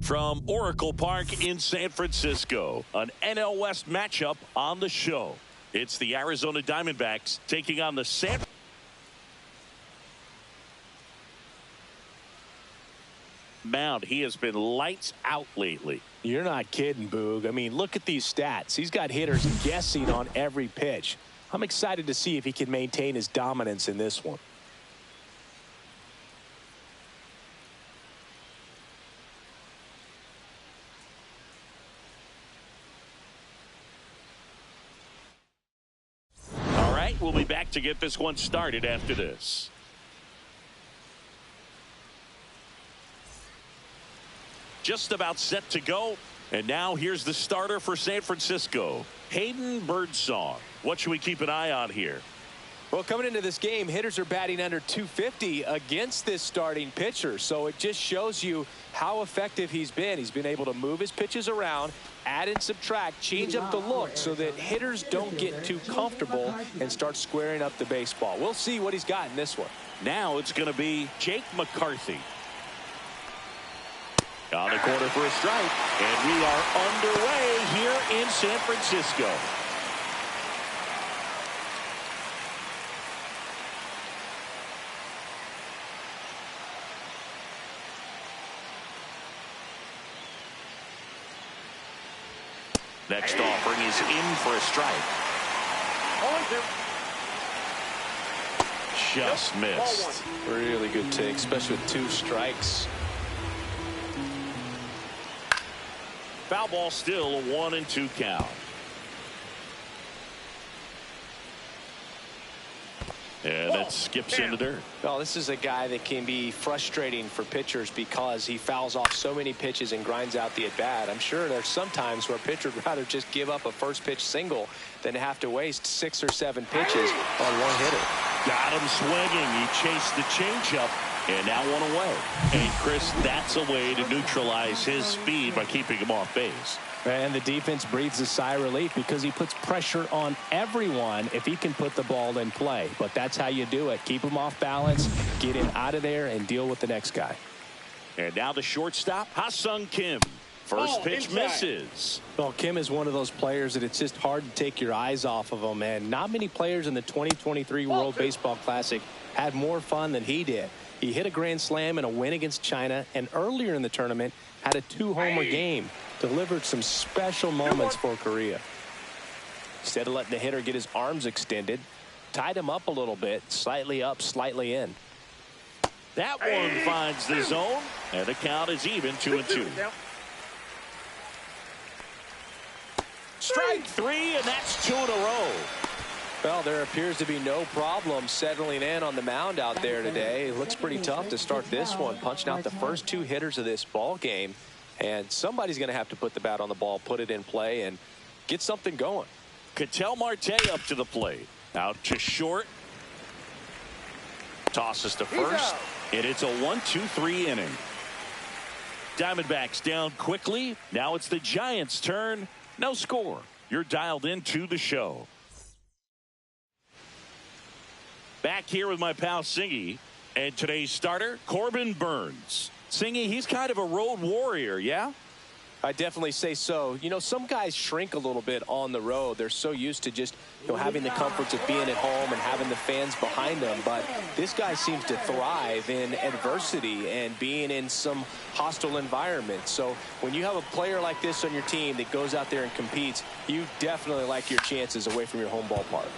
From Oracle Park in San Francisco, an NL West matchup on the show. It's the Arizona Diamondbacks taking on the San Mound. He has been lights out lately. You're not kidding, Boog. I mean, look at these stats. He's got hitters guessing on every pitch. I'm excited to see if he can maintain his dominance in this one. We'll be back to get this one started after this. Just about set to go. And now here's the starter for San Francisco, Hayden Birdsong. What should we keep an eye on here? Well, coming into this game, hitters are batting under 250 against this starting pitcher. So it just shows you how effective he's been. He's been able to move his pitches around, add and subtract, change up the look so that hitters don't get too comfortable and start squaring up the baseball. We'll see what he's got in this one. Now it's going to be Jake McCarthy. On the corner for a strike. And we are underway here in San Francisco. Next offering is in for a strike. Just missed. Really good take, especially with 2 strikes. Foul ball, still a 1-2 count. And that skips in the dirt. Well, this is a guy that can be frustrating for pitchers because he fouls off so many pitches and grinds out the at-bat. I'm sure there's some times where a pitcher would rather just give up a first-pitch single than have to waste 6 or 7 pitches on one hitter. Got him swinging. He chased the changeup, and now one away. And, Chris, that's a way to neutralize his speed by keeping him off base. And the defense breathes a sigh of relief because he puts pressure on everyone if he can put the ball in play. But that's how you do it. Keep him off balance, get him out of there, and deal with the next guy. And now the shortstop, Ha-Sung Kim. First pitch misses. Well, Kim is one of those players that it's just hard to take your eyes off of him. And not many players in the 2023 World Baseball Classic had more fun than he did. He hit a grand slam in a win against China, and earlier in the tournament had a 2-homer game. Delivered some special moments for Korea. Instead of letting the hitter get his arms extended, tied him up a little bit, slightly up, slightly in. That one finds the zone, and the count is even, 2-2. Strike 3, and that's 2 in a row. Well, there appears to be no problem settling in on the mound out there today. It looks pretty tough to start this one, punching out the first 2 hitters of this ball game. And somebody's going to have to put the bat on the ball, put it in play, and get something going. Ketel Marte up to the plate. Out to short. Tosses to first. And it's a 1-2-3 inning. Diamondbacks down quickly. Now it's the Giants' turn. No score. You're dialed into the show. Back here with my pal Singy. And today's starter, Corbin Burnes. Singy, he's kind of a road warrior, yeah? I definitely say so. You know, some guys shrink a little bit on the road. They're so used to just, having the comforts of being at home and having the fans behind them. But this guy seems to thrive in adversity and being in some hostile environment. So when you have a player like this on your team that goes out there and competes, you definitely like your chances away from your home ballpark.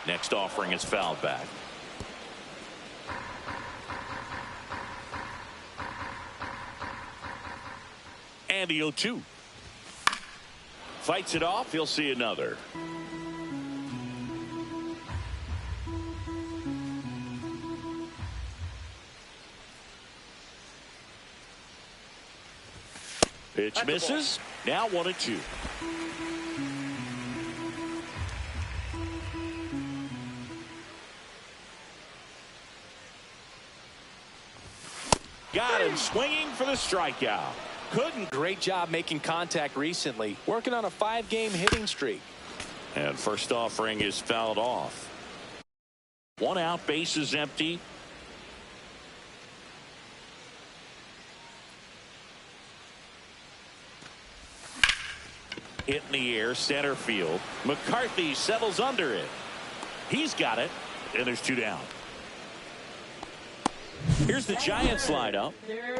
Next offering is fouled back. And the 0-2. Fights it off. He'll see another. Pitch misses. Now 1-2. Got him swinging for the strikeout. Couldn't. Great job making contact recently. Working on a 5-game hitting streak. And first offering is fouled off. 1 out, bases empty. Hit in the air, center field. McCarthy settles under it. He's got it, and there's 2 down. Here's the Giants lineup.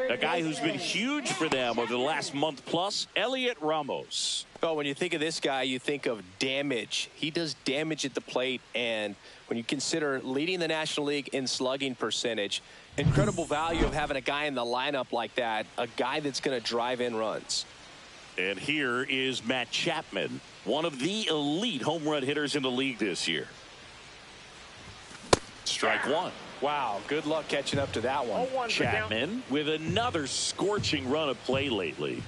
A guy who's been huge for them over the last month plus, Elliot Ramos. Oh, when you think of this guy, you think of damage. He does damage at the plate, and when you consider leading the National League in slugging percentage, incredible value of having a guy in the lineup like that, a guy that's going to drive in runs. And here is Matt Chapman, one of the elite home run hitters in the league this year. Strike 1. Wow, good luck catching up to that one. Chapman with another scorching run of play lately.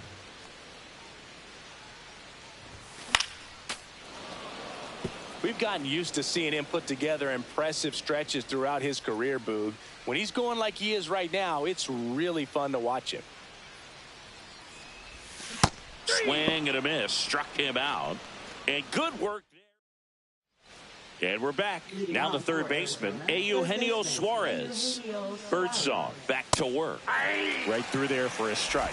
We've gotten used to seeing him put together impressive stretches throughout his career, Boog. When he's going like he is right now, it's really fun to watch him. Swing and a miss. Struck him out. And good work there. And we're back. Now the third baseman, Eugenio Suarez. Birdsong back to work. Right through there for a strike.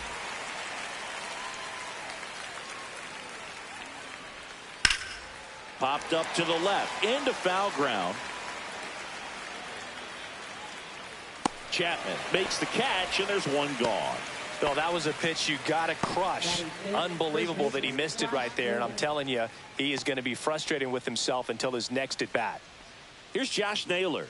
Popped up to the left. Into foul ground. Chapman makes the catch, and there's 1 gone. No, that was a pitch you got to crush. Unbelievable that he missed it right there. And I'm telling you, he is going to be frustrated with himself until his next at bat. Here's Josh Naylor.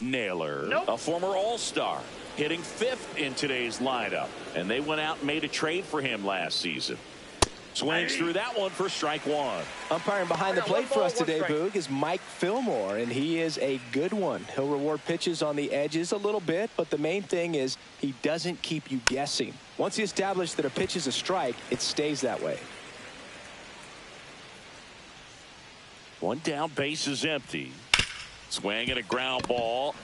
Naylor, a former All-Star, hitting 5th in today's lineup. And they went out and made a trade for him last season. Swings through that one for strike 1. Umpiring behind the plate for us today, Boog, is Mike Fillmore, and he is a good one. He'll reward pitches on the edges a little bit, but the main thing is he doesn't keep you guessing. Once he establishes that a pitch is a strike, it stays that way. 1 down, base is empty. Swing and a ground ball.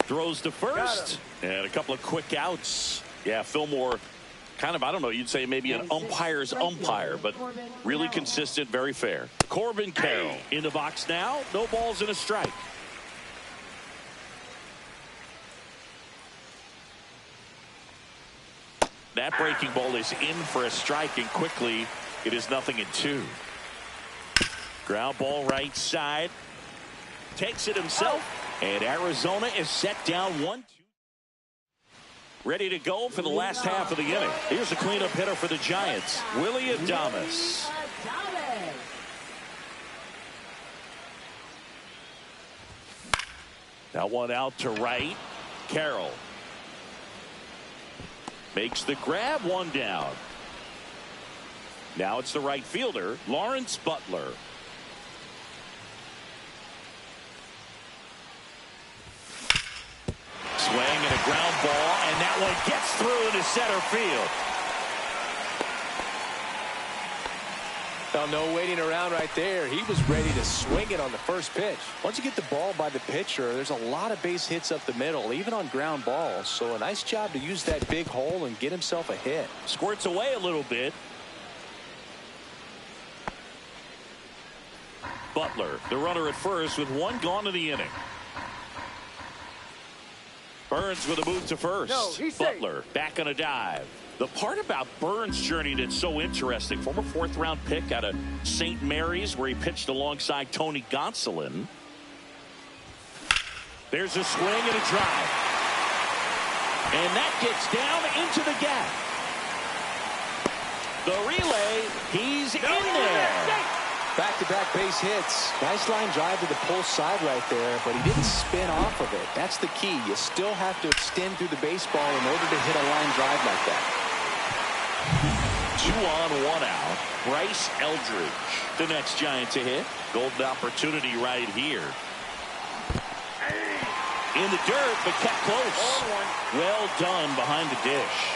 Throws to first, and a couple of quick outs. Yeah, Fillmore, kind of, I don't know, you'd say maybe an umpire's umpire, but really consistent, very fair. Corbin Carroll in the box now. No balls and a strike. That breaking ball is in for a strike, and quickly it is 0-2. Ground ball right side. Takes it himself, and Arizona is set down 1-2. Ready to go for the last half of the inning. Here's a cleanup hitter for the Giants, Willie Adames. That one out to right. Carroll makes the grab, 1 down. Now it's the right fielder, Lawrence Butler. swing and a ground ball, and that one gets through into center field. Well, no waiting around right there. He was ready to swing it on the first pitch. Once you get the ball by the pitcher, there's a lot of base hits up the middle, even on ground balls. So a nice job to use that big hole and get himself a hit. Squirts away a little bit. Butler, the runner at first, with one gone in the inning. Burns with a move to first. Butler back on a dive. The part about Burns' journey that's so interesting, former fourth-round pick out of St. Mary's, where he pitched alongside Tony Gonsolin. There's a swing and a drive. And that gets down into the gap. The relay, he's in there. Back-to-back base hits. Nice line drive to the pull side right there, but he didn't spin off of it. That's the key. You still have to extend through the baseball in order to hit a line drive like that. 2 on, 1 out. Bryce Eldridge, the next Giant to hit. Golden opportunity right here. In the dirt, but kept close. Well done behind the dish.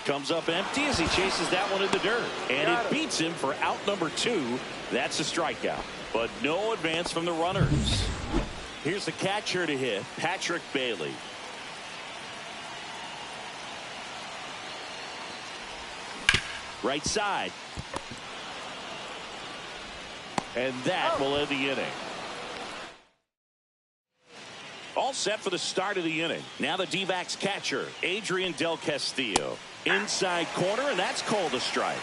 Comes up empty as he chases that one in the dirt. And it beats him for out number 2. That's a strikeout. But no advance from the runners. Here's the catcher to hit, Patrick Bailey. Right side. And that will end the inning. All set for the start of the inning. Now the D-backs catcher, Adrian Del Castillo. Inside corner, and that's called a strike.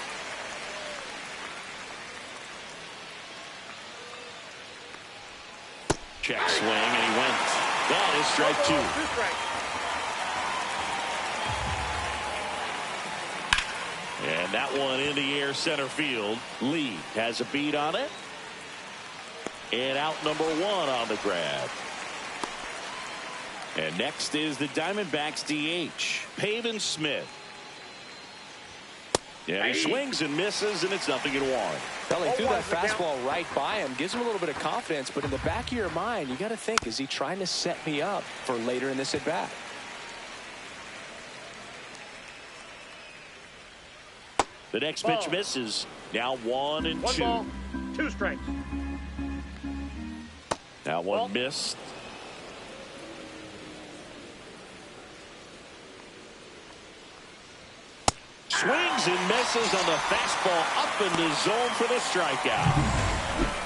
Check swing, and he went. That is strike 2. And that one in the air center field. Lee has a beat on it. And out number 1 on the grab. And next is the Diamondbacks DH, Pavin Smith. Yeah, he swings and misses, and it's 0-1. Well, he threw that fastball right by him. Gives him a little bit of confidence, but in the back of your mind, you got to think, is he trying to set me up for later in this at-bat? The next pitch misses. Now 1-2. 1 ball, 2 strikes. Now one missed. Swings and misses on the fastball up in the zone for the strikeout.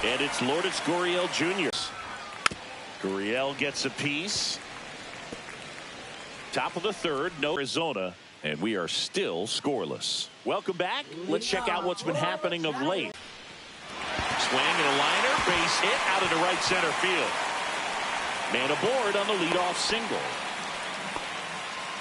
And it's Lourdes Gurriel Jr. Gurriel gets a piece. Top of the third, no Arizona, and we are still scoreless. Welcome back. Let's check out what's been happening of late. Swing and a liner, base hit out into right center field. Man aboard on the leadoff single.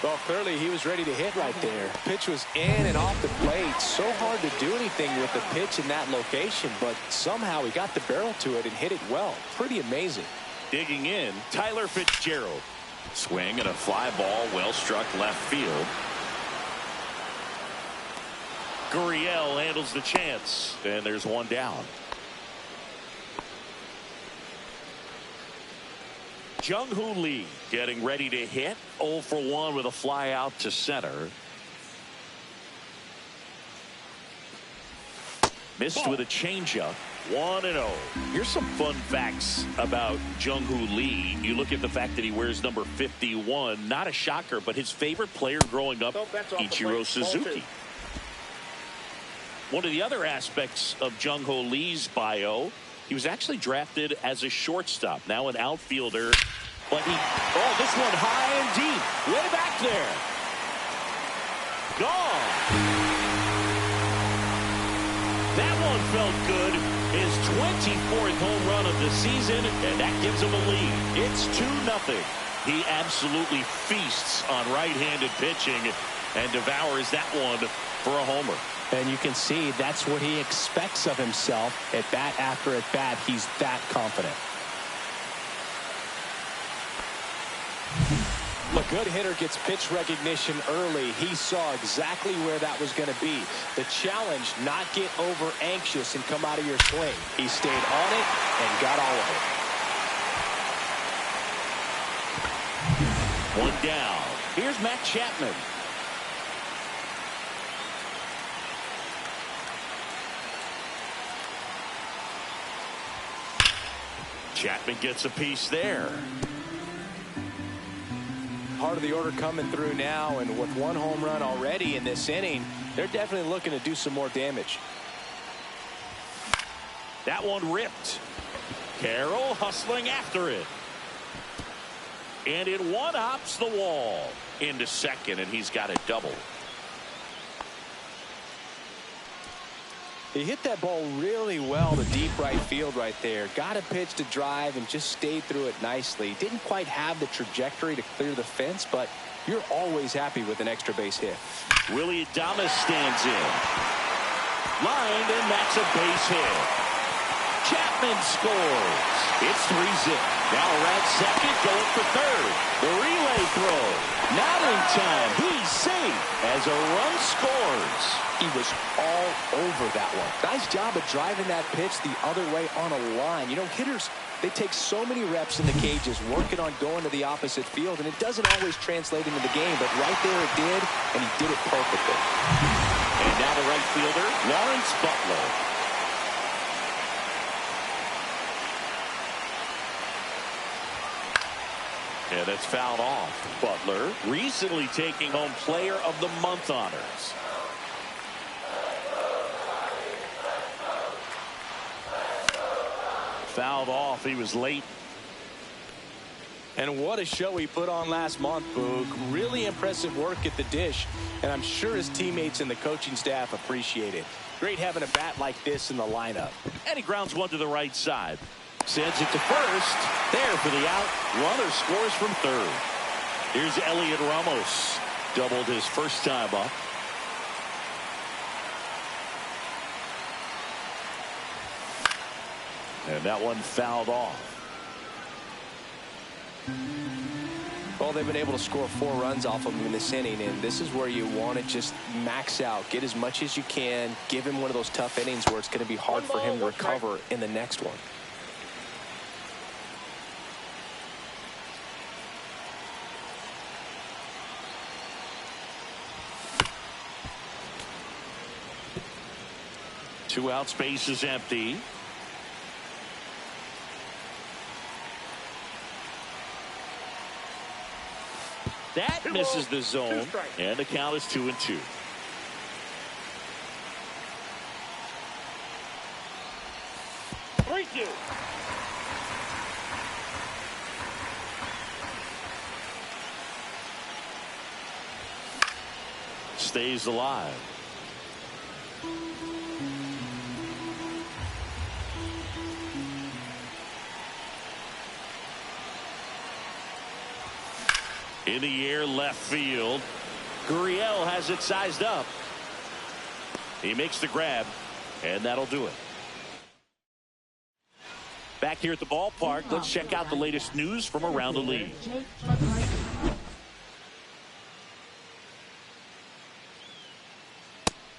Well, clearly he was ready to hit right there. Pitch was in and off the plate. So hard to do anything with the pitch in that location, but somehow he got the barrel to it and hit it well. Pretty amazing. Digging in, Tyler Fitzgerald. Swing and a fly ball, well struck left field. Gurriel handles the chance, and there's one down. Jung-Hoo Lee getting ready to hit. 0 for 1 with a fly out to center. Missed with a changeup. 1-0. Here's some fun facts about Jung-Hoo Lee. You look at the fact that he wears number 51. Not a shocker, but his favorite player growing up, Ichiro Suzuki. One of the other aspects of Jung-Hoo Lee's bio, he was actually drafted as a shortstop, now an outfielder. But this one high and deep, way back there. Gone. That one felt good. His 24th home run of the season, and that gives him a lead. It's 2-0. He absolutely feasts on right-handed pitching and devours that one for a homer. And you can see that's what he expects of himself at bat after at bat. He's that confident. A good hitter gets pitch recognition early. He saw exactly where that was going to be. The challenge, not get over anxious and come out of your swing. He stayed on it and got all of it. One down. Here's Matt Chapman. Chapman gets a piece there. Part of the order coming through now, and with one home run already in this inning, they're definitely looking to do some more damage. That one ripped. Carroll hustling after it. And it one-hops the wall into second, and he's got a double. He hit that ball really well to deep right field right there. Got a pitch to drive and just stayed through it nicely. Didn't quite have the trajectory to clear the fence, but you're always happy with an extra base hit. Willie Adames stands in. Lined, and that's a base hit. Chapman scores. It's 3-zip. Now around second, going for third. The relay throw. Not in time. He's safe as a run scores. He was all over that one. Nice job of driving that pitch the other way on a line. You know, hitters, they take so many reps in the cages working on going to the opposite field, and it doesn't always translate into the game, but right there it did, and he did it perfectly. And now the right fielder, Lawrence Butler. And that's fouled off. Butler recently taking home Player of the Month honors. Fouled off. He was late. And what a show he put on last month, Boog. Really impressive work at the dish, and I'm sure his teammates and the coaching staff appreciate it. Great having a bat like this in the lineup. And he grounds one to the right side. Sends it to first. There for the out. Runner scores from third. Here's Elliot Ramos. Doubled his first time up. And that one fouled off. Well, they've been able to score 4 runs off of him in this inning, and this is where you want to just max out. Get as much as you can. Give him one of those tough innings where it's going to be hard for him to recover in the next one. Two out, space is empty. That misses the zone, and the count is 2-2. Stays alive. In the air, left field. Gurriel has it sized up. He makes the grab, and that'll do it. Back here at the ballpark, let's check out the latest news from around the league.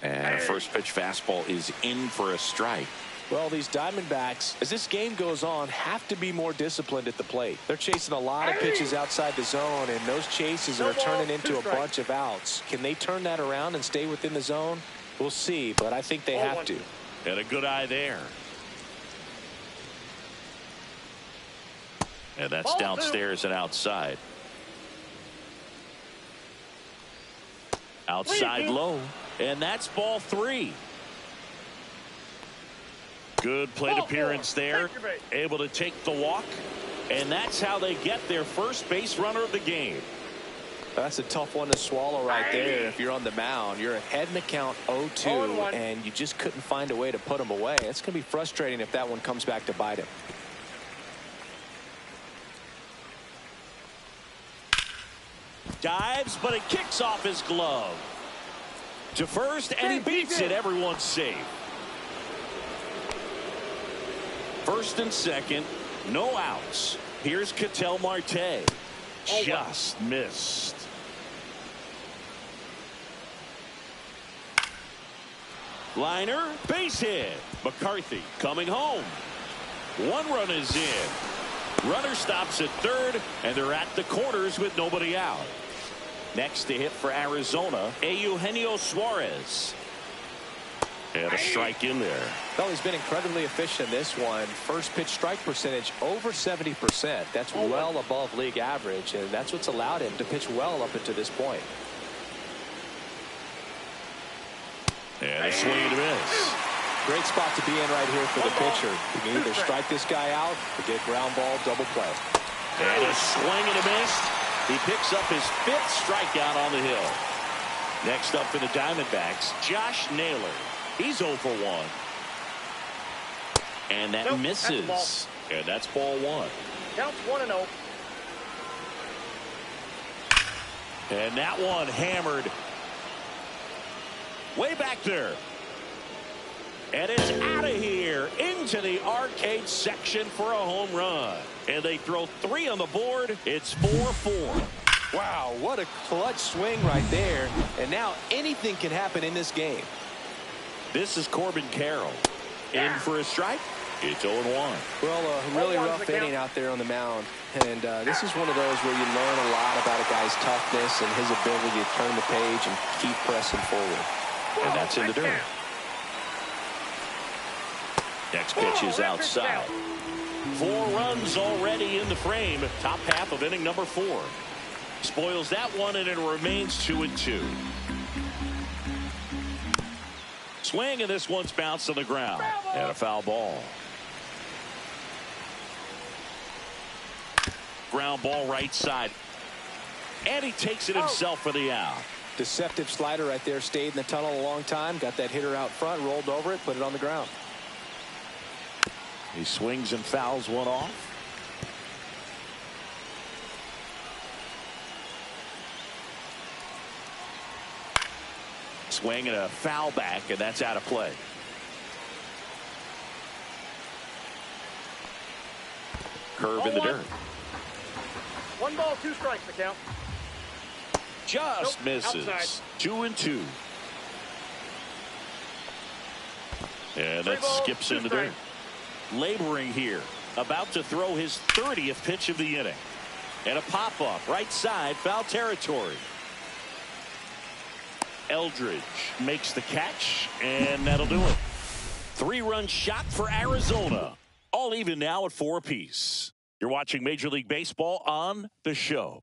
And a first pitch fastball is in for a strike. Well, these Diamondbacks, as this game goes on, have to be more disciplined at the plate. They're chasing a lot of pitches outside the zone, and those chases are turning into a bunch of outs. Can they turn that around and stay within the zone? We'll see, but I think they have to. And a good eye there. And that's downstairs and outside. Outside low. And that's ball 3. Good plate appearance there. Able to take the walk. And that's how they get their first base runner of the game. That's a tough one to swallow right there. If you're on the mound, you're ahead in the count 0-2, and you just couldn't find a way to put him away. It's going to be frustrating if that one comes back to bite him. Dives, but it kicks off his glove. To first, and he beats it. Everyone's safe. First and second, no outs. Here's Ketel Marte. Just missed. Liner, base hit. McCarthy coming home. One run is in. Runner stops at third, and they're at the corners with nobody out. Next to hit for Arizona, Eugenio Suarez. And a strike in there. Well, he's been incredibly efficient in this one. First pitch strike percentage over 70%. That's well above league average, and that's what's allowed him to pitch well up until this point. And a swing and a miss. Great spot to be in right here for the pitcher. You can either strike this guy out or get a ground ball double play. And a swing and a miss. He picks up his 5th strikeout on the hill. Next up for the Diamondbacks, Josh Naylor. He's 0 for 1. And that misses. And that's ball 1. Counts 1-0. And that one hammered. Way back there. And it's out of here into the arcade section for a home run. And they throw 3 on the board. It's 4-4. Wow, what a clutch swing right there. And now anything can happen in this game. This is Corbin Carroll. In for a strike. It's 0-1. Well, a really rough inning out there on the mound. And this is one of those where you learn a lot about a guy's toughness and his ability to turn the page and keep pressing forward. And that's in the dirt. Next pitch is outside. 4 runs already in the frame. Top half of inning number 4. Spoils that one, and it remains 2-2. Swing, and this one's bounced on the ground. And a foul ball. Ground ball right side. And he takes it himself for the out. Deceptive slider right there. Stayed in the tunnel a long time. Got that hitter out front. Rolled over it. Put it on the ground. He swings and fouls one off. Swing and a foul back, and that's out of play. Curve in the dirt. 1 ball, 2 strikes the count. Just misses. Outside. 2-2. And that skips in the dirt. Laboring here. About to throw his 30th pitch of the inning. And a pop-up right side, foul territory. Eldridge makes the catch, and that'll do it. 3-run shot for Arizona. All even now at 4 apiece. You're watching Major League Baseball on The Show.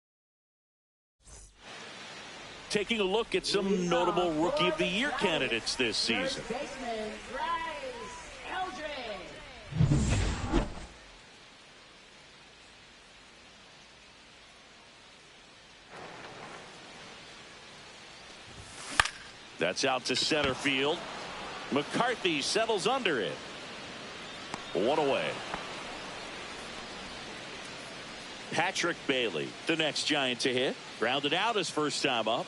Taking a look at some notable Rookie of the Year candidates this season. That's out to center field. McCarthy settles under it. 1 away. Patrick Bailey, the next Giant to hit. Grounded out his first time up.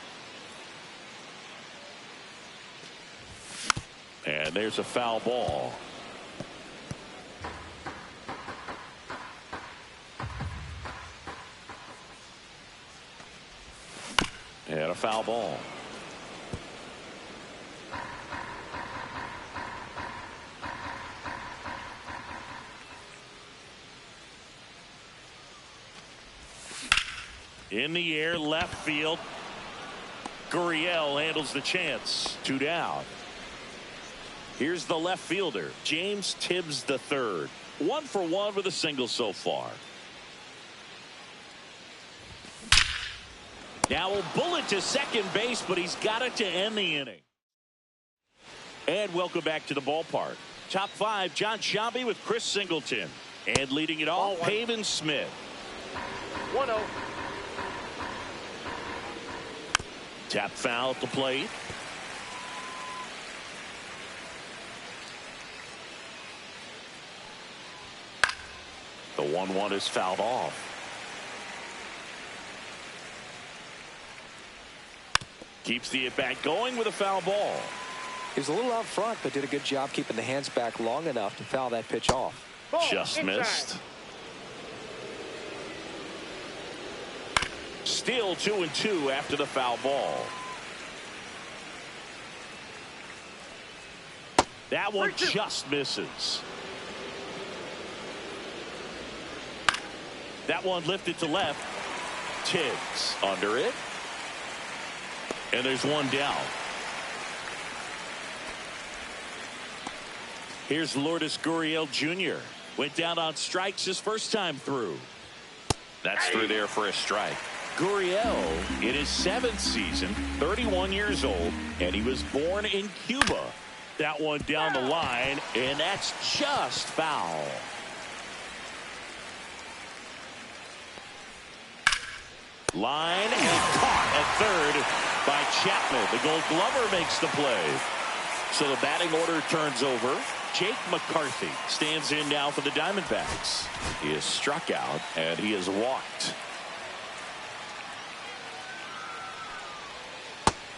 And there's a foul ball. And a foul ball. In the air, left field. Gurriel handles the chance. 2 down. Here's the left fielder, James Tibbs III. 1 for 1 with a single so far. Now a bullet to second base, but he's got it to end the inning. And welcome back to the ballpark. Top 5, John Sciambi with Chris Singleton. And leading it off, Pavin Smith. 1-0. Tap foul at the plate. The 1-1 is fouled off. Keeps the at-bat going with a foul ball. He was a little out front, but did a good job keeping the hands back long enough to foul that pitch off. Ball Just inside. missed. Still 2-2 after the foul ball. That one just misses. That one lifted to left. Tiggs under it. And there's one down. Here's Lourdes Gurriel Jr. Went down on strikes his first time through. That's through there for a strike. Gurriel in his 7th season, 31 years old, and he was born in Cuba. That one down the line, and that's just foul. Line and caught at third by Chapman. The Gold Glover makes the play. So the batting order turns over. Jake McCarthy stands in now for the Diamondbacks. He is struck out and he is walked.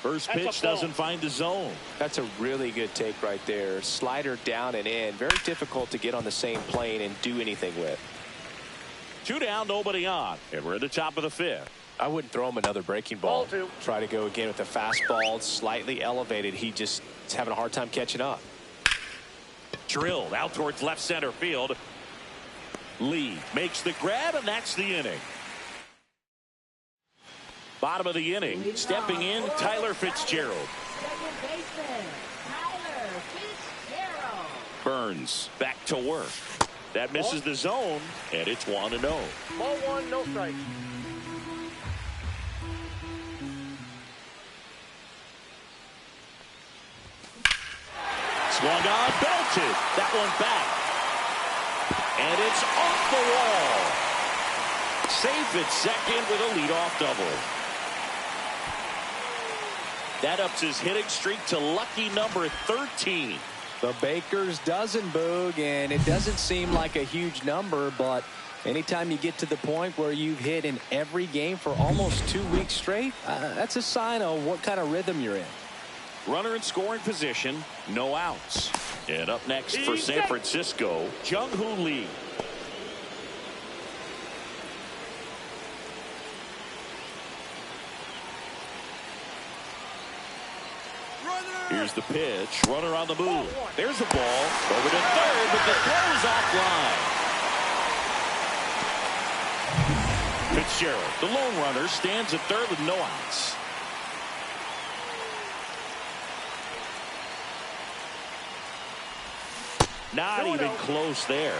First pitch doesn't find the zone. That's a really good take right there. Slider down and in. Very difficult to get on the same plane and do anything with. 2 down, nobody on. And we're at the top of the 5th. I wouldn't throw him another breaking ball. Ball 2. Try to go again with the fastball, slightly elevated. He just is having a hard time catching up. Drilled out towards left center field. Lee makes the grab, and that's the inning. Bottom of the inning, stepping in, Tyler Fitzgerald. Second baseman, Tyler Fitzgerald. Burns back to work. That misses the zone, and it's 1-0. Ball 1, no strikes. Swung on, belted. That one back. And it's off the wall. Safe at second with a leadoff double. That ups his hitting streak to lucky number 13. The Baker's dozen, Boog, and it doesn't seem like a huge number, but anytime you get to the point where you've hit in every game for almost 2 weeks straight, that's a sign of what kind of rhythm you're in. Runner in scoring position, no outs. And up next for San Francisco, Jung-Hoo Lee. Here's the pitch. Runner on the move. There's the ball. Over to third, but the throw's offline. Fitzgerald, the lone runner, stands at third with no outs. Not even close there.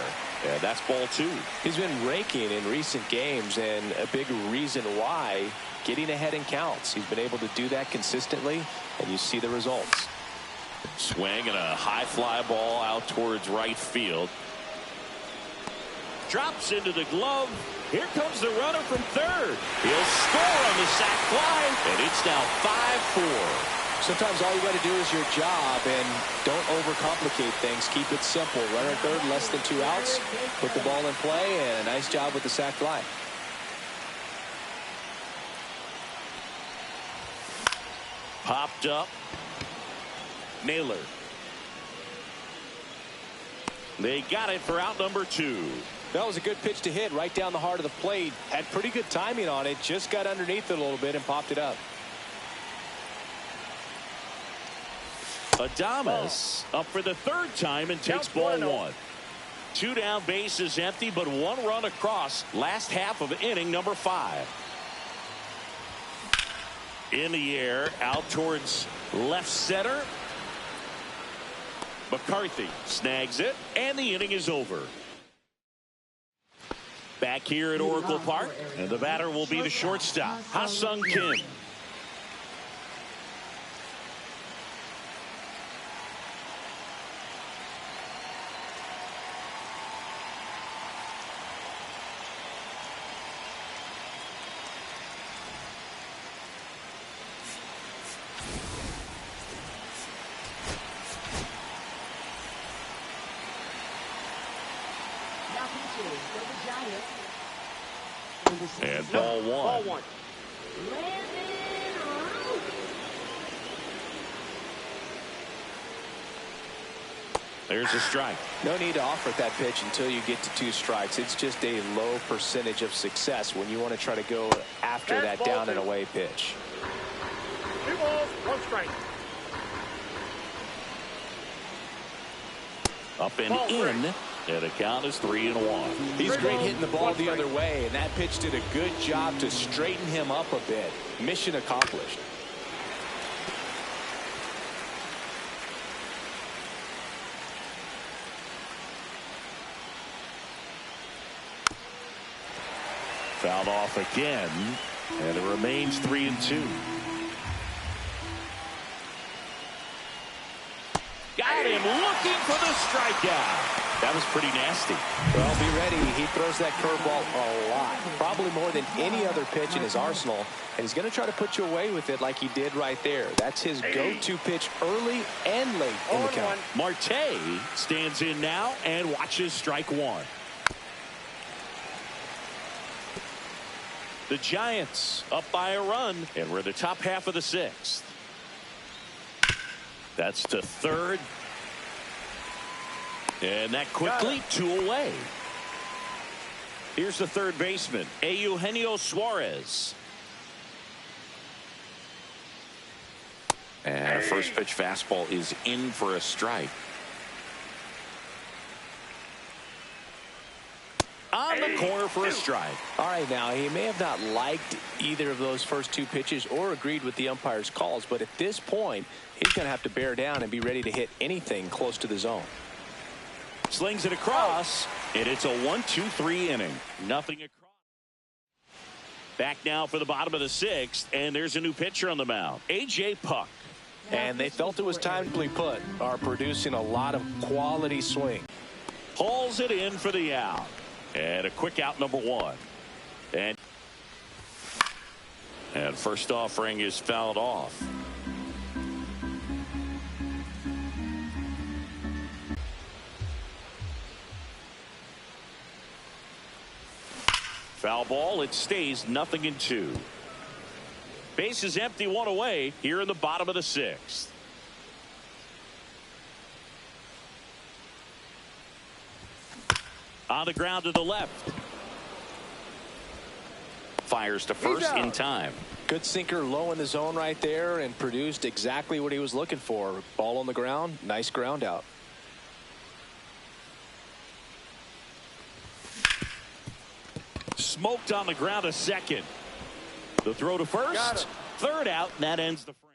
Yeah, that's ball 2. He's been raking in recent games, and a big reason why, getting ahead in counts. He's been able to do that consistently, and you see the results. Swing and a high fly ball out towards right field. Drops into the glove. Here comes the runner from third. He'll score on the sac fly, and it's now 5-4. Sometimes all you got to do is your job, and don't overcomplicate things. Keep it simple. Runner at third, less than 2 outs. Put the ball in play, and a nice job with the sac fly. Popped up. Naylor. They got it for out number 2. That was a good pitch to hit right down the heart of the plate. Had pretty good timing on it. Just got underneath it a little bit and popped it up. Adames up for the 3rd time and takes ball 1. 2 down, bases empty, but 1 run across. Last half of inning number 5. In the air, out towards left center. McCarthy snags it, and the inning is over. Back here at Oracle Park, and the batter will be the shortstop, Ha-Sung Kim. And ball 1. There's a strike. No need to offer that pitch until you get to 2 strikes. It's just a low percentage of success when you want to try to go after that down and away pitch. 2 balls, 1 strike. Up and in. And the count is 3-1. He's great hitting the ball the other way, and that pitch did a good job to straighten him up a bit. Mission accomplished. Fouled off again, and it remains 3-2. Got him looking for the strikeout. That was pretty nasty. Well, be ready. He throws that curveball a lot, probably more than any other pitch in his arsenal, and he's going to try to put you away with it like he did right there. That's his go-to pitch early and late in the count. Marte stands in now and watches strike 1. The Giants up by a run, and we're in the top half of the 6th. That's to third. And that quickly 2 away. Here's the third baseman, Eugenio Suarez. And a first pitch fastball is in for a strike. On the corner for a strike. All right, now, he may have not liked either of those first 2 pitches or agreed with the umpire's calls, but at this point, he's going to have to bear down and be ready to hit anything close to the zone. Slings it across, and it's a 1-2-3 inning. Nothing across. Back now for the bottom of the 6th, and there's a new pitcher on the mound, A.J. Puck. And they felt it was timely put, are producing a lot of quality swing. Hauls it in for the out. And a quick out, number 1. And first offering is fouled off. Foul ball. It stays 0-2. Base is empty, 1 away here in the bottom of the 6th. On the ground to the left. Fires to first in time. Good sinker low in the zone right there and produced exactly what he was looking for. Ball on the ground. Nice ground out. Smoked on the ground a second. The throw to first. Third out, and that ends the frame.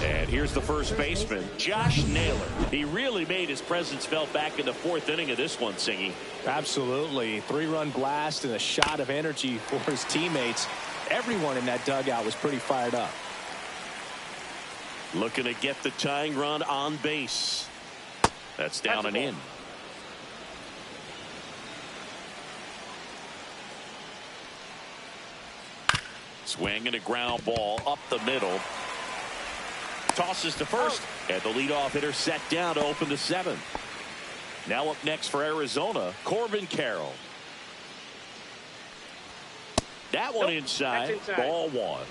And here's the first baseman, Josh Naylor. He really made his presence felt back in the 4th inning of this one, Singy. Absolutely. 3-run blast and a shot of energy for his teammates. Everyone in that dugout was pretty fired up. Looking to get the tying run on base. That's down and in. Swing and a ground ball up the middle. Tosses to first, and the leadoff hitter set down to open the 7th. Now up next for Arizona, Corbin Carroll. That one inside. Ball 1.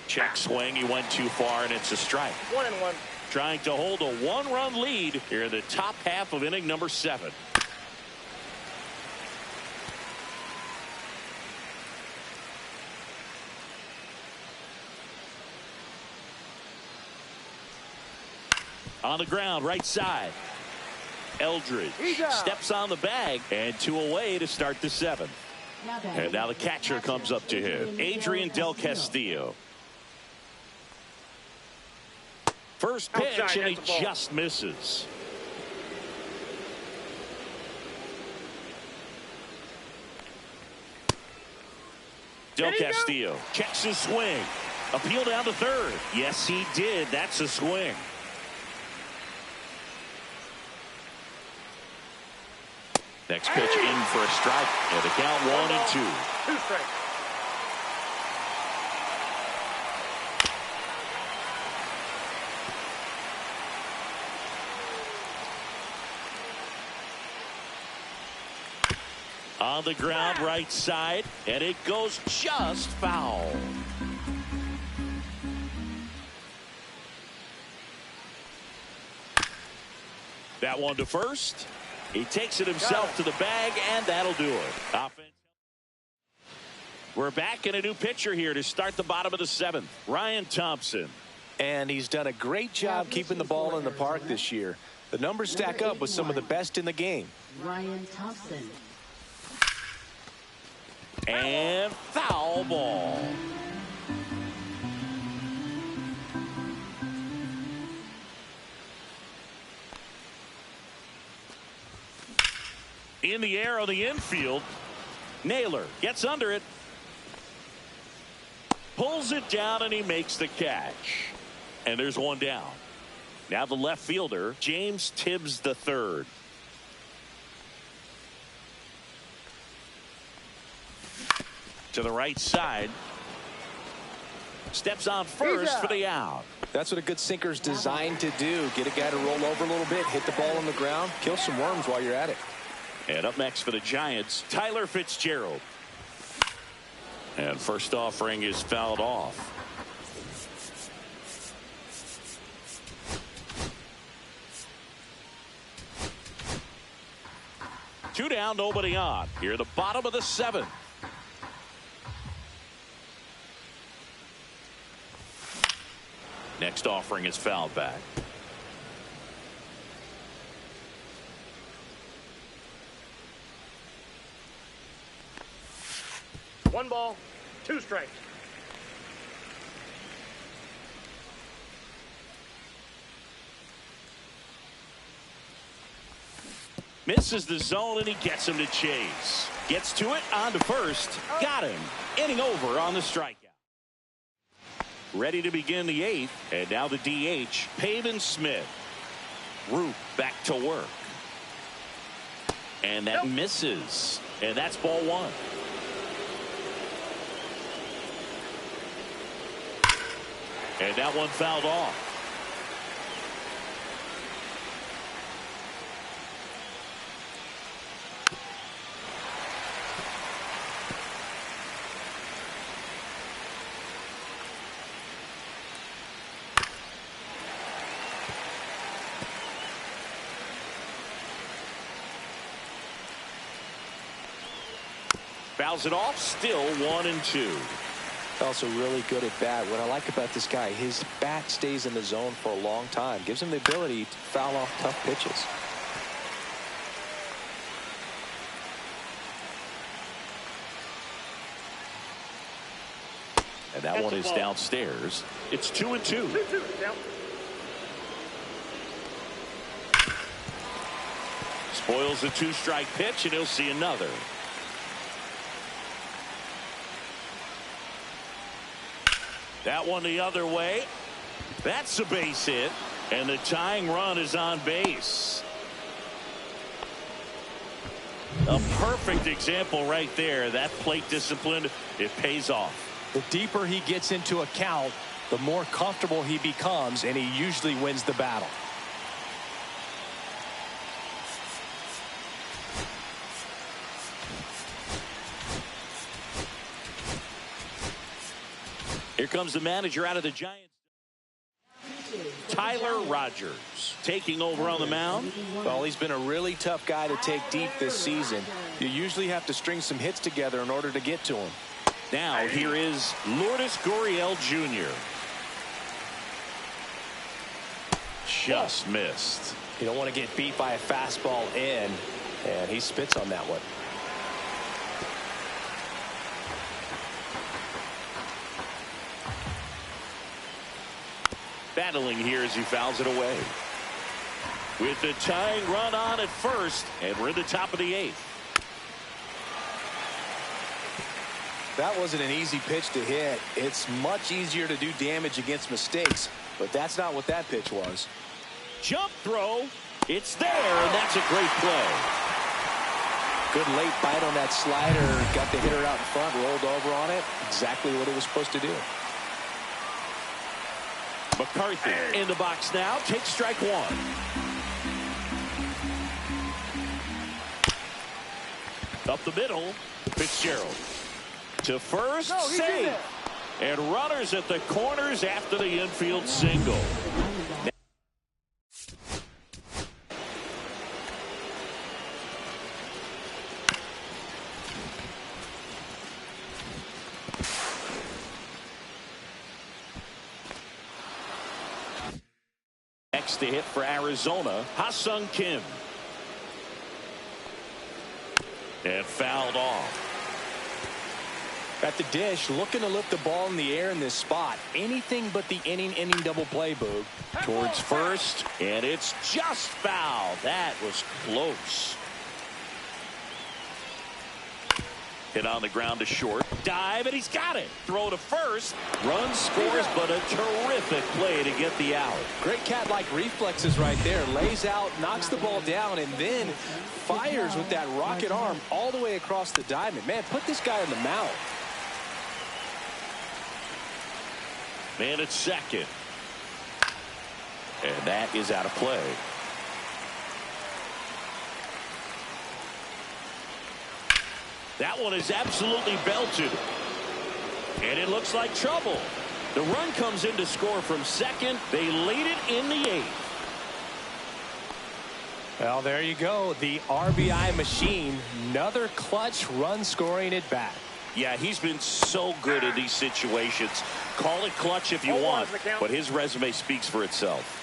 Check swing. He went too far, and it's a strike. 1-1. Trying to hold a 1-run lead here in the top half of inning number 7. On the ground, right side. Eldridge steps on the bag, and 2 away to start the 7th. And now the catcher comes up to him, Adrian Del Castillo. First pitch, and he just misses. Del Castillo checks his swing. Appeal down to third. Yes, he did. That's a swing. Next pitch in for a strike, and the count 1-2. 2 strikes. On the ground, right side, and it goes just foul. That one to first. He takes it himself to the bag, and that'll do it. Offense. We're back in a new pitcher here to start the bottom of the 7th. Ryan Thompson. And he's done a great job keeping the ball in the park this year. The numbers stack up with some of the best in the game. Ryan Thompson. And foul ball. In the air on the infield. Naylor gets under it. Pulls it down, and he makes the catch. And there's one down. Now the left fielder, James Tibbs III. To the right side. Steps on first for the out. That's what a good sinker's designed to do. Get a guy to roll over a little bit, hit the ball on the ground, kill some worms while you're at it. And up next for the Giants, Tyler Fitzgerald. And first offering is fouled off. Two down, nobody on. Here at the bottom of the 7th. Next offering is fouled back. One ball, 2 strikes. Misses the zone, and he gets him to chase. Gets to it, on to first. Got him. Inning over on the strikeout. Ready to begin the 8th. And now the DH, Pavin Smith. Root back to work. And that misses. And that's ball 1. And that one fouled off. Fouls it off, still 1-2. Also really good at bat. What I like about this guy, his bat stays in the zone for a long time. Gives him the ability to foul off tough pitches. And that one is downstairs. It's 2-2. 2-2 down. Spoils the 2-strike pitch, and he'll see another. That one the other way. That's a base hit, and the tying run is on base. A perfect example right there. That plate discipline, it pays off. The deeper he gets into a count, the more comfortable he becomes, and he usually wins the battle. Here comes the manager out of the Giants. Tyler Rogers taking over on the mound. Well, he's been a really tough guy to take deep this season. You usually have to string some hits together in order to get to him. Now here is Lourdes Gurriel Jr. Just missed. You don't want to get beat by a fastball in, and he spits on that one. Battling here as he fouls it away. With the tying run on at first, and we're in the top of the 8th. That wasn't an easy pitch to hit. It's much easier to do damage against mistakes, but that's not what that pitch was. Jump throw. It's there, and that's a great play. Good late bite on that slider. Got the hitter out in front, rolled over on it. Exactly what he was supposed to do. McCarthy in the box now. Takes strike 1. Up the middle. Fitzgerald. To first, safe. And runners at the corners after the infield single. next to hit for Arizona, Ha-Sung Kim. And fouled off. At the dish, looking to lift the ball in the air in this spot. Anything but the inning double play, Boog. Towards first, and it's just foul. That was close. Hit on the ground to short. Dive, and he's got it. Throw to first. Run scores, but a terrific play to get the out. Great cat-like reflexes right there. Lays out, knocks the ball down, and then fires with that rocket arm all the way across the diamond. Man, put this guy on the mound. Man at second. And that is out of play. That one is absolutely belted. And it looks like trouble. The run comes in to score from second. They lead it in the 8th. Well, there you go. The RBI machine. Another clutch run scoring at bat. Yeah, he's been so good in these situations. Call it clutch if you want, but his resume speaks for itself.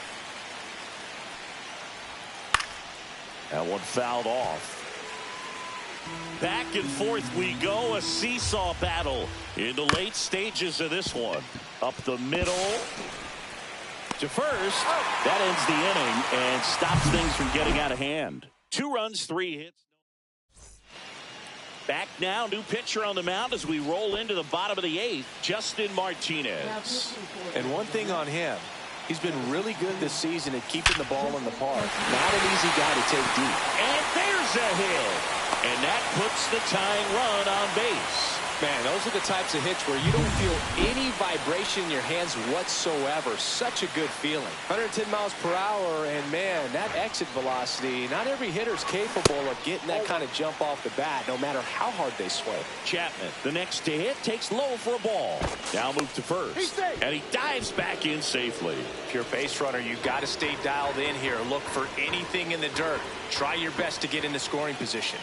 That one fouled off. Back and forth we go, a seesaw battle in the late stages of this one. Up the middle to first. That ends the inning and stops things from getting out of hand. 2 runs, 3 hits. Back now, new pitcher on the mound as we roll into the bottom of the 8th, Justin Martinez. And one thing on him, he's been really good this season at keeping the ball in the park. Not an easy guy to take deep. And there's a hit. And that puts the tying run on base. Man, those are the types of hits where you don't feel any vibration in your hands whatsoever. Such a good feeling. 110 miles per hour, and man, that exit velocity, not every hitter's capable of getting that kind of jump off the bat, no matter how hard they swing. Chapman, the next to hit, takes low for a ball. Now move to first. And he dives back in safely. If you're a base runner, you've got to stay dialed in here. Look for anything in the dirt. Try your best to get in the scoring position.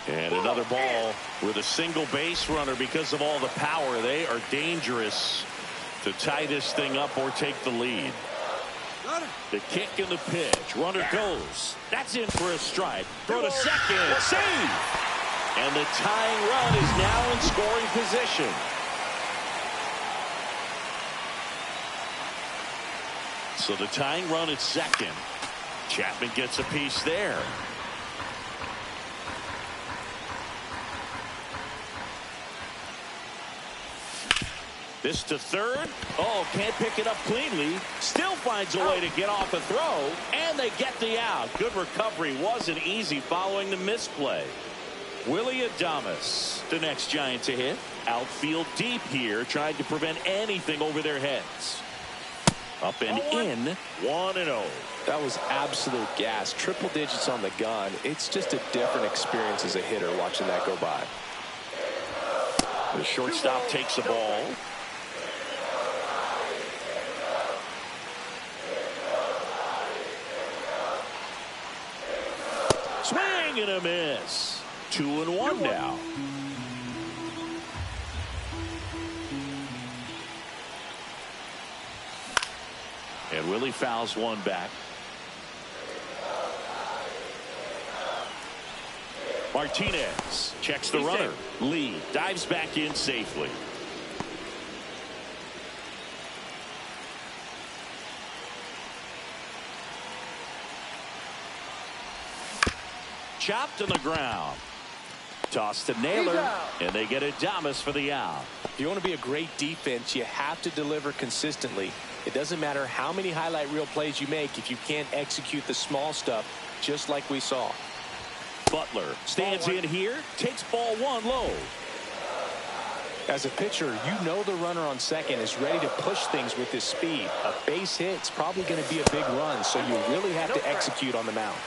And another ball with a single base runner. Because of all the power, they are dangerous to tie this thing up or take the lead. The kick and the pitch. Runner goes. That's in for a strike. Throw to second. Save. And the tying run is now in scoring position. So the tying run at second. Chapman gets a piece there. This to third. Oh, can't pick it up cleanly. Still finds a way to get off a throw. And they get the out. Good recovery. Wasn't easy following the misplay. Willie Adames, the next Giant to hit. Outfield deep here, trying to prevent anything over their heads. Up and in, 1-0. That was absolute gas. Triple digits on the gun. It's just a different experience as a hitter watching that go by. The shortstop takes the ball. Swing and a miss. 2-1 now. And Willie fouls one back. Martinez checks the runner. Lee dives back in safely. Chopped on the ground. Toss to Naylor, and they get Adames for the out. If you want to be a great defense, you have to deliver consistently. It doesn't matter how many highlight reel plays you make if you can't execute the small stuff, just like we saw. Butler stands in here, takes ball 1 low. As a pitcher, you know the runner on second is ready to push things with his speed. A base hit's probably going to be a big run, so you really have to execute on the mound.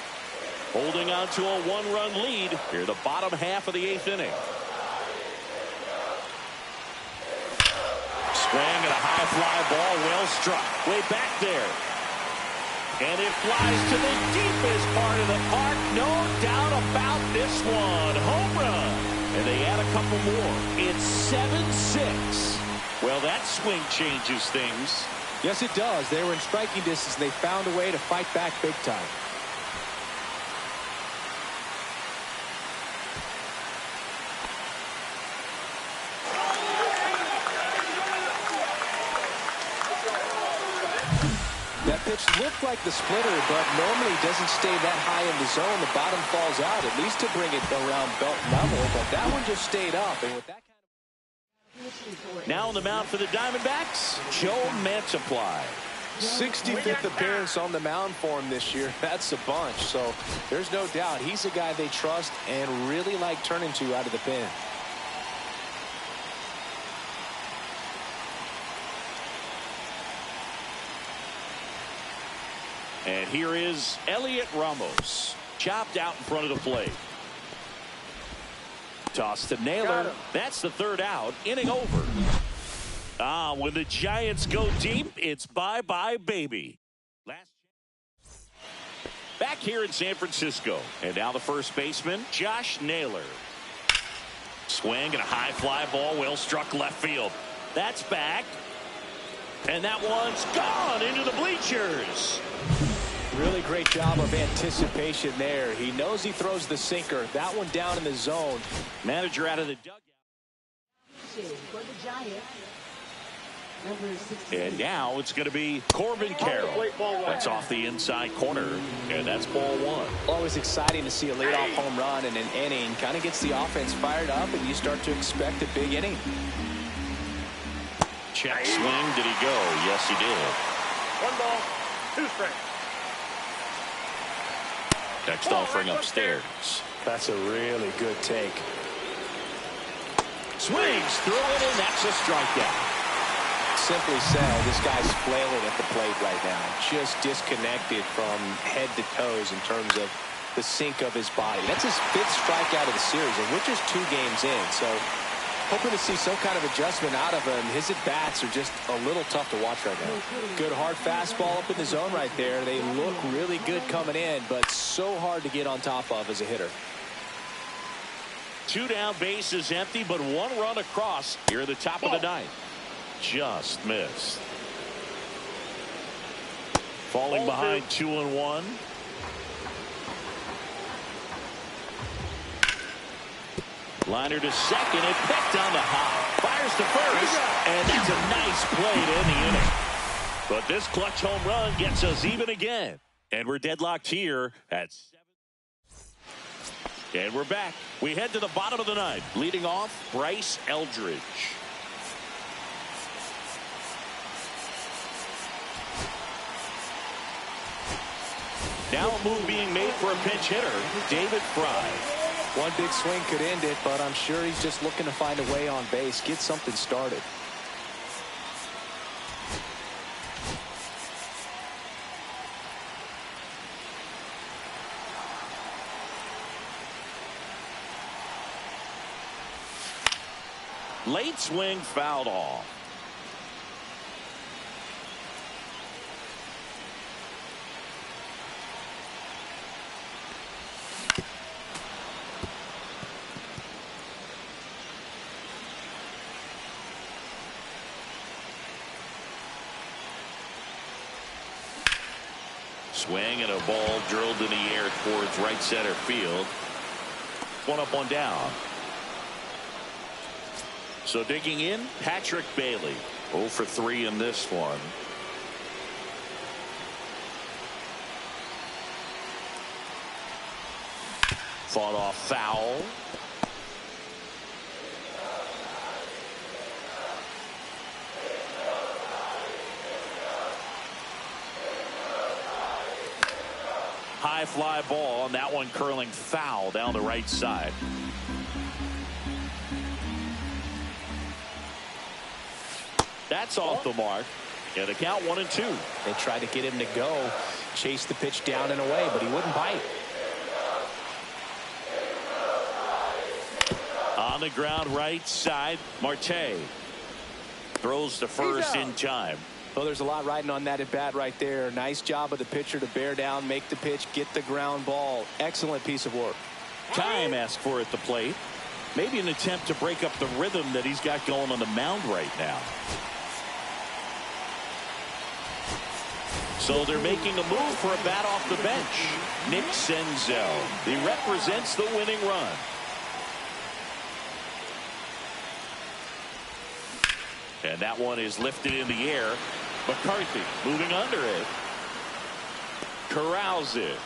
Holding on to a 1-run lead here in the bottom half of the 8th inning. Swing and a high fly ball, well struck. Way back there. And it flies to the deepest part of the park. No doubt about this one. Home run. And they add a couple more. It's 7-6. Well, that swing changes things. Yes, it does. They were in striking distance. They found a way to fight back big time. That pitch looked like the splitter, but normally doesn't stay that high in the zone. The bottom falls out, at least to bring it around belt level, but that one just stayed up. And with that kind of... Now on the mound for the Diamondbacks, Joe Mantiply. 65th appearance on the mound for him this year. That's a bunch, so there's no doubt he's a guy they trust and really like turning to out of the pen. And here is Elliot Ramos, chopped out in front of the plate. Toss to Naylor. That's the third out. Inning over. When the Giants go deep, it's bye-bye, baby. Back here in San Francisco. And now the first baseman, Josh Naylor. Swing and a high fly ball, well struck left field. That's back. And that one's gone into the bleachers. Really great job of anticipation there. He knows he throws the sinker. That one down in the zone. Manager out of the dugout. For the Giants, number 16. And now it's going to be Corbin Carroll. That's off the inside corner, and that's ball one. Always exciting to see a leadoff home run in an inning. Kind of gets the offense fired up, and you start to expect a big inning. Check swing. Did he go? Yes, he did. 1 ball, 2 strikes. Next offering upstairs. That's a really good take. Swings through it, and that's a strikeout. Simply said, this guy's flailing at the plate right now. Just disconnected from head to toes in terms of the sink of his body. That's his 5th strikeout of the series, and we're just 2 games in. So hoping to see some kind of adjustment out of him. His at-bats are just a little tough to watch right now. Good hard fastball up in the zone right there. They look really good coming in, but so hard to get on top of as a hitter. 2 down, bases empty, but 1 run across here at the top of the 9th. Just missed. Falling behind 2-1. Liner to second and picked on the hop. Fires to first, and that's a nice play to end the inning. But this clutch home run gets us even again. And we're deadlocked here at 7. And we're back. We head to the bottom of the 9th. Leading off, Bryce Eldridge. Now a move being made for a pinch hitter, David Fry. One big swing could end it, but I'm sure he's just looking to find a way on base, get something started. Late swing fouled off. Swing and a ball drilled in the air towards right center field. 1 up, 1 down. So digging in, Patrick Bailey. 0 for 3 in this one. Fought off foul. High fly ball, and that one curling foul down the right side. That's off the mark. And the count 1-2. They tried to get him to go, chase the pitch down and away, but he wouldn't bite. On the ground right side, Marte throws to first in time. Well, there's a lot riding on that at bat right there. Nice job of the pitcher to bear down, make the pitch, get the ground ball. Excellent piece of work. Time asked for at the plate. Maybe an attempt to break up the rhythm that he's got going on the mound right now. So they're making a move for a bat off the bench. Nick Senzel. He represents the winning run. And that one is lifted in the air. McCarthy moving under it. Corrals it.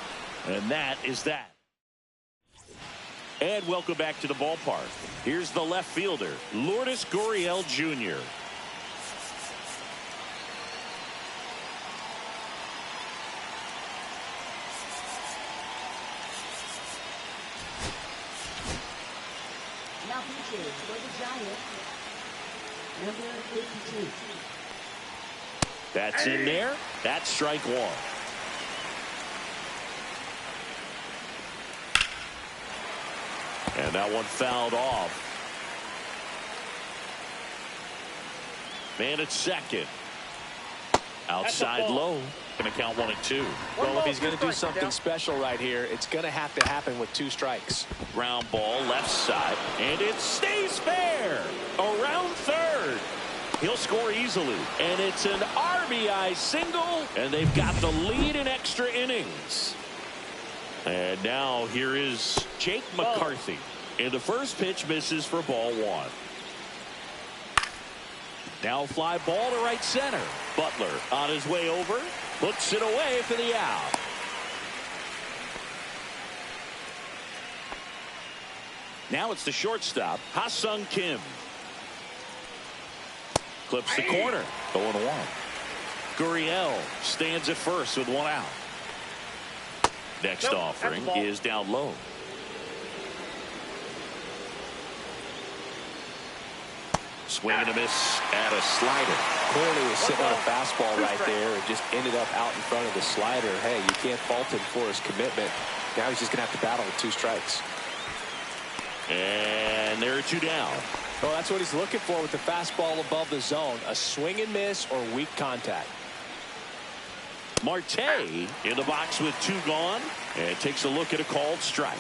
And that is that. And welcome back to the ballpark. Here's the left fielder, Lourdes Gurriel Jr. Now pitching for the Giants, number 52. That's in there. That's strike one. And that one fouled off. Man at second. Outside low. Going to count 1-2. Well, if he's going to do something special right here, it's going to have to happen with 2 strikes. Ground ball left side. And it stays fair. Around third. He'll score easily. And it's an RBI single. And they've got the lead in extra innings. And now here is Jake McCarthy. And the first pitch misses for ball 1. Now fly ball to right center. Butler on his way over. Puts it away for the out. Now it's the shortstop, Ha-Sung Kim. Clips the corner. 0-1. Gurriel stands at first with 1 out. Next offering is down low. Swing and a miss at a slider. Clearly was sitting on a fastball right there and just ended up out in front of the slider. Hey, you can't fault him for his commitment. Now he's just going to have to battle with 2 strikes. And there are 2 down. Well, that's what he's looking for with the fastball above the zone. A swing and miss or weak contact. Marte in the box with 2 gone and takes a look at a called strike.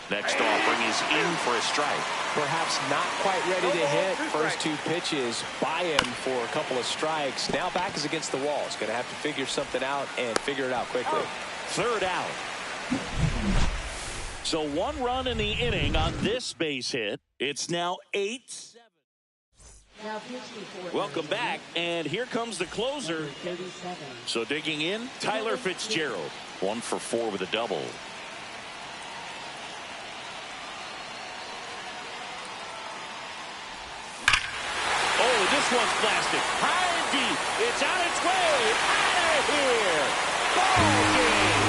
Next offering is in for a strike. Perhaps not quite ready to hit. First 2 pitches by him for a couple of strikes. Now back is against the wall. He's going to have to figure something out and figure it out quickly. Third out. So 1 run in the inning on this base hit. It's now 8-7. Welcome back, and here comes the closer. So digging in, Tyler Fitzgerald. 1 for 4 with a double. Oh, this one's blasted. High and deep. It's on its way. Out of here. Ball game.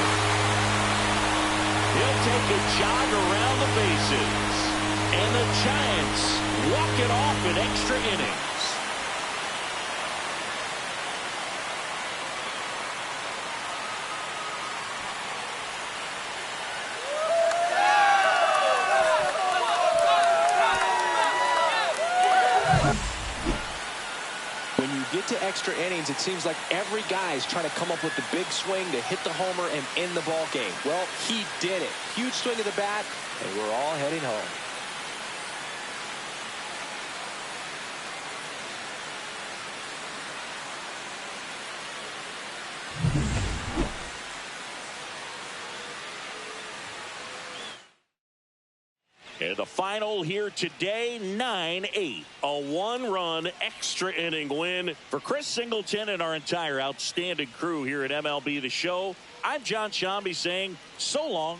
He'll take a jog around the bases. And the Giants walk it off in extra innings. When you get to extra innings, it seems like every guy is trying to come up with the big swing to hit the homer and end the ball game. Well, he did it. Huge swing of the bat, and we're all heading home. And the final here today, 9-8. A 1-run extra inning win for Chris Singleton and our entire outstanding crew here at MLB The Show. I'm John Shambi saying so long.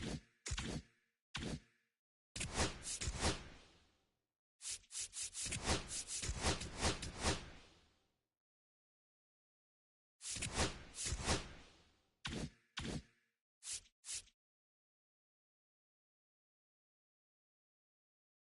it.